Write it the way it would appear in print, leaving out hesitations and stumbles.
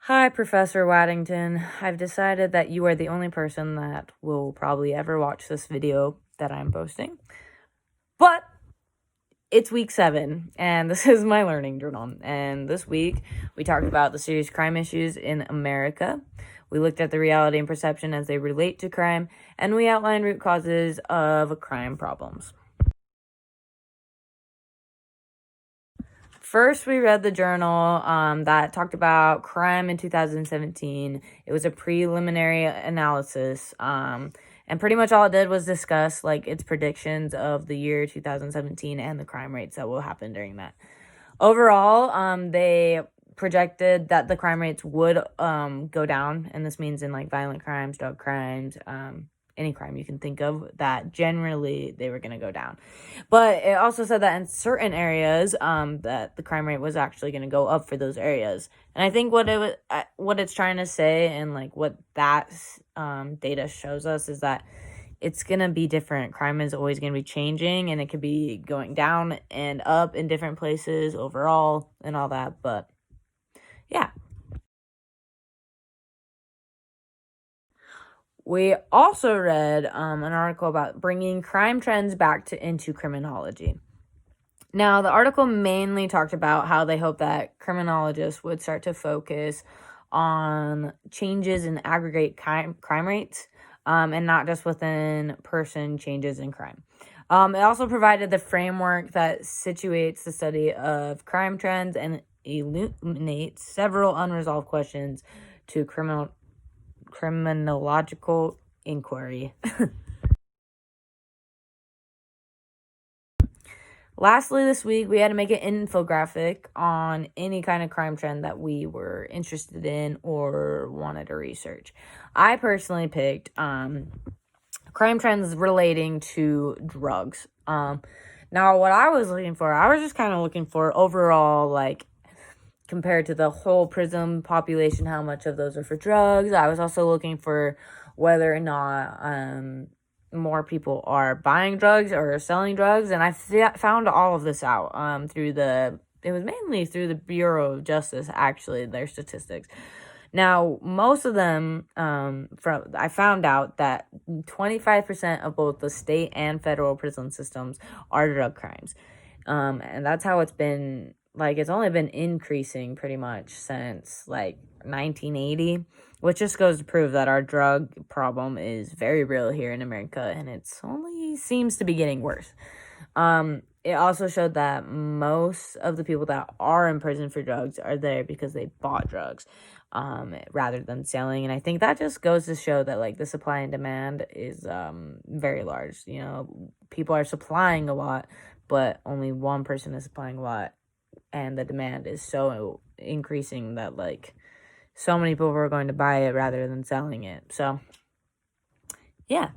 Hi, Professor Waddington. I've decided that you are the only person that will probably ever watch this video that I'm posting. But it's week 7, and this is my learning journal. And this week, we talked about the serious crime issues in America. We looked at the reality and perception as they relate to crime, and we outlined root causes of crime problems. First, we read the journal that talked about crime in 2017. It was a preliminary analysis, and pretty much all it did was discuss like its predictions of the year 2017 and the crime rates that will happen during that. Overall, they projected that the crime rates would go down, and this means in like violent crimes, drug crimes, any crime you can think of, that generally they were going to go down. But it also said that in certain areas, that the crime rate was actually going to go up for those areas. And I think what it's trying to say, and like what that data shows us, is that it's going to be different. Crime is always going to be changing, and it could be going down and up in different places overall and all that. But yeah. We also read an article about bringing crime trends back into criminology. Now, the article mainly talked about how they hope that criminologists would start to focus on changes in aggregate crime rates, and not just within person changes in crime. It also provided the framework that situates the study of crime trends and illuminates several unresolved questions to criminological inquiry. Lastly, this week, we had to make an infographic on any kind of crime trend that we were interested in or wanted to research. I personally picked crime trends relating to drugs. Now, what I was looking for, I was just kind of looking for overall, like, compared to the whole prison population, how much of those are for drugs. I was also looking for whether or not more people are buying drugs or selling drugs, and I found all of this out it was mainly through the Bureau of Justice, actually, their statistics. Now, most of them, I found out that 25% of both the state and federal prison systems are drug crimes. And that's how it's been. Like, it's only been increasing pretty much since, like, 1980, which just goes to prove that our drug problem is very real here in America, and it's only seems to be getting worse. It also showed that most of the people that are in prison for drugs are there because they bought drugs, rather than selling. And I think that just goes to show that, like, the supply and demand is very large. You know, people are supplying a lot, but only one person is supplying a lot, and the demand is so increasing that, like, so many people are going to buy it rather than selling it. So, yeah.